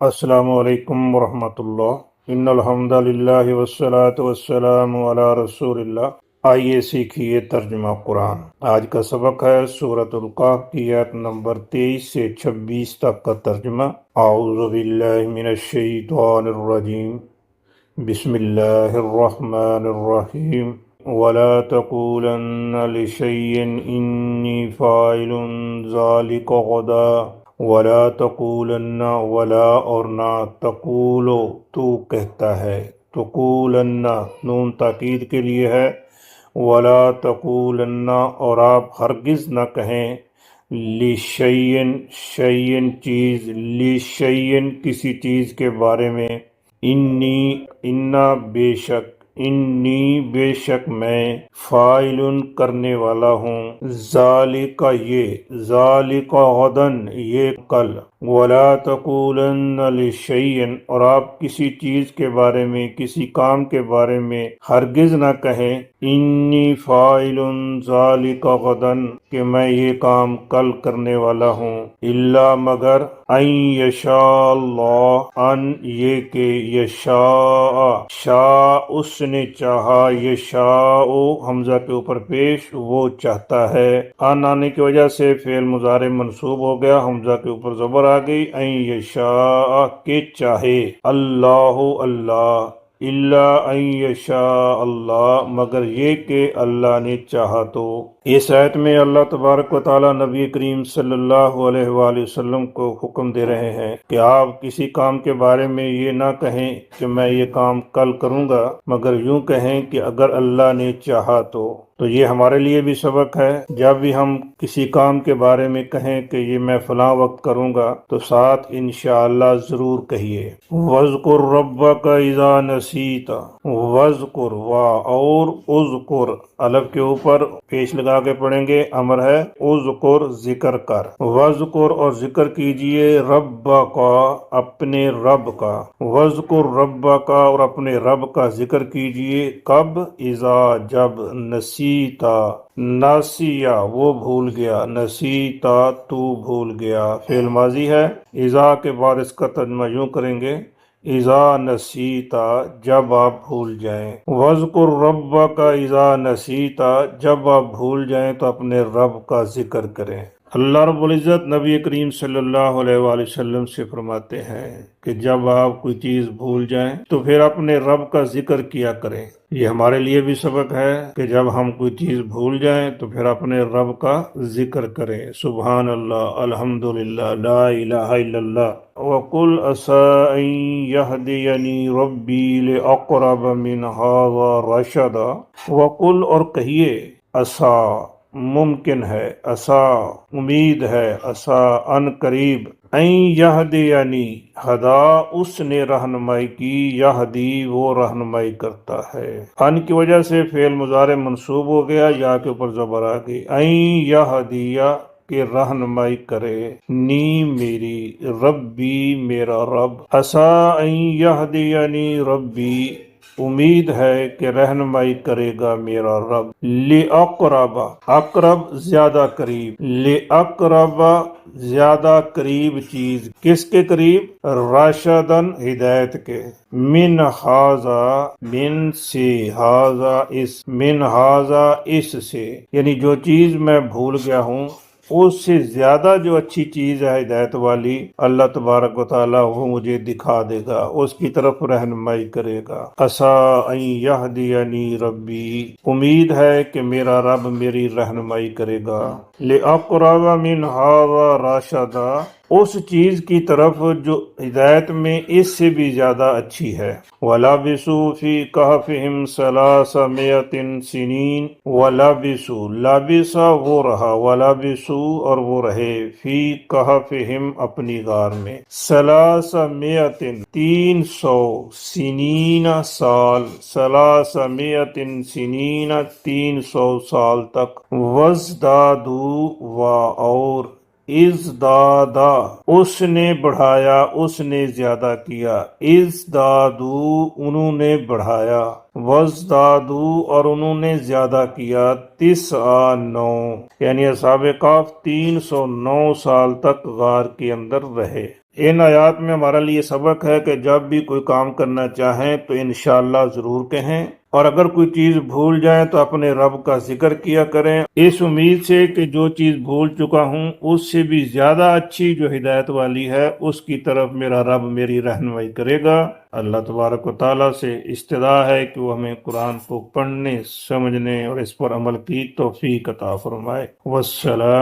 السلام علیکم ورحمۃ اللہ، ان الحمد للہ والصلاۃ والسلام علی رسول اللہ۔ آئیے سیکھیے ترجمہ قرآن۔ آج کا سبق ہے سورۃ القاف کی آیت نمبر 23 سے 26 تک کا ترجمہ۔ اعوذ باللہ من الشیطان الرجیم، بسم اللہ الرحمن الرحیم۔ ولا تقولن لشیء انی فاعل ذلک غدا ولا تقولن، ولا اور نہ، تقولو تو کہتا ہے، تقولن نون تاکید کے لیے ہے، ولا تقولن اور آپ ہرگز نہ کہیں، لشیء شیء چیز، لشیء کسی چیز کے بارے میں، انا بے شک، انی بے شک میں، فاعل کرنے والا ہوں، ذالک یہ، ذالک غدن یہ کل، ولا تقولن لشیء اور آپ کسی چیز کے بارے میں، کسی کام کے بارے میں ہرگز نہ کہیں، انی فاعل ذالک غدن کہ میں یہ کام کل کرنے والا ہوں، الا مگر، ان یشاء اللہ ان یہ کہ، یشاء شاء اس نے چاہا، یشاء حمزہ کے اوپر پیش، وہ چاہتا ہے، ان آنے کی وجہ سے فعل مضارع منصوب ہو گیا، حمزہ کے اوپر زبر آ گئی، ان یشاء کہ چاہے، اللہ اللہ، الا ان یشاء اللہ مگر یہ کہ اللہ نے چاہا تو۔ اس آیت میں اللہ تبارک و تعالی نبی کریم صلی اللہ علیہ وآلہ وسلم کو حکم دے رہے ہیں کہ آپ کسی کام کے بارے میں یہ نہ کہیں کہ میں یہ کام کل کروں گا، مگر یوں کہیں کہ اگر اللہ نے چاہا تو یہ ہمارے لیے بھی سبق ہے، جب بھی ہم کسی کام کے بارے میں کہیں کہ یہ میں فلاں وقت کروں گا تو ساتھ انشاءاللہ ضرور کہیے۔ وَاذْكُرْ رَبَّكَ إِذَا نَسِيتَ، وَاذْكُرْ وا اور اذکر، الف کے اوپر پیش لگا کے پڑھیں گے، امر ہے، اذکر ذکر کر، وَاذْكُرْ اور ذکر کیجئے، رَبَّكَ اپنے رب کا، وَاذْكُرْ رَبَّكَ اور اپنے رب کا ذکر کیجئے، کب، اذا جب، نسیتا ناسیا وہ بھول گیا، نسیتا تو بھول گیا، فعل ماضی ہے، اذا کے بعد اس کا ترجمہ یوں کریں گے، اذا نسیتا جب آپ بھول جائیں، وَاذْكُرْ رَبَّكَ اذا نسیتا جب آپ بھول جائیں تو اپنے رب کا ذکر کریں۔ اللہ رب العزت نبی کریم صلی اللہ علیہ وآلہ وسلم سے فرماتے ہیں کہ جب آپ کوئی چیز بھول جائیں تو پھر اپنے رب کا ذکر کیا کریں۔ یہ ہمارے لیے بھی سبق ہے کہ جب ہم کوئی چیز بھول جائیں تو پھر اپنے رب کا ذکر کریں، سبحان اللہ، الحمدللہ، لا الہ الا اللہ۔ وَقُلْ عَسَىٰ أَن يَهْدِيَنِي رَبِّي لِأَقْرَبَ مِنْ هَٰذَا رَشَدًا، وَقُلْ اور کہیے، عَسَىٰ ممکن ہے، عَسَىٰ امید ہے، عَسَىٰ ان قریب، ان یہدینی ہدا اس نے رہنمائی کی، یہدی وہ رہنمائی کرتا ہے، ان کی وجہ سے فعل مضارع منصوب ہو گیا، یا کے اوپر زبر آ گئی، ان یہدیا کہ رہنمائی کرے، نی میری، ربی میرا رب، عسیٰ ان یہدینی ربی امید ہے کہ رہنمائی کرے گا میرا رب، لِأَقْرَبَ اقرب زیادہ قریب، لِأَقْرَبَ زیادہ قریب چیز، کس کے قریب، راشدن ہدایت کے، من ہاذا من سے، ہاذا اس، من ہاذا اس سے، یعنی جو چیز میں بھول گیا ہوں اس سے زیادہ جو اچھی چیز ہے ہدایت والی، اللہ تبارک و تعالیٰ وہ مجھے دکھا دے گا، اس کی طرف رہنمائی کرے گا۔ عَسَىٰ أَن يَهْدِيَنِي رَبِّي امید ہے کہ میرا رب میری رہنمائی کرے گا، لِأَقْرَبَ مِنْ هَٰذَا رَشَدًا اس چیز کی طرف جو ہدایت میں اس سے بھی زیادہ اچھی ہے۔ وَلَبِثُوا فِي كَهْفِهِمْ 300 سنین، وَلَبِثُوا لَبِثَ وہ رہا، وَلَبِثُوا اور وہ رہے، فی کہفہم اپنی غار میں، 300 سنین سال، 300 سنین 300 سال تک، وَازْدَادُوا اور ازدادا اس نے بڑھایا، اس نے زیادہ کیا، ازدادو انہوں نے بڑھایا، وازدادو اور انہوں نے زیادہ کیا، 9 یعنی اصحاب کہف 309 سال تک غار کے اندر رہے۔ ان آیات میں ہمارا لیے سبق ہے کہ جب بھی کوئی کام کرنا چاہیں تو انشاءاللہ ضرور کہیں، اور اگر کوئی چیز بھول جائیں تو اپنے رب کا ذکر کیا کریں، اس امید سے کہ جو چیز بھول چکا ہوں اس سے بھی زیادہ اچھی جو ہدایت والی ہے اس کی طرف میرا رب میری رہنمائی کرے گا۔ اللہ تبارک و تعالیٰ سے استدعا ہے کہ وہ ہمیں قرآن کو پڑھنے، سمجھنے اور اس پر عمل کی توفیق عطا فرمائے۔ والسلام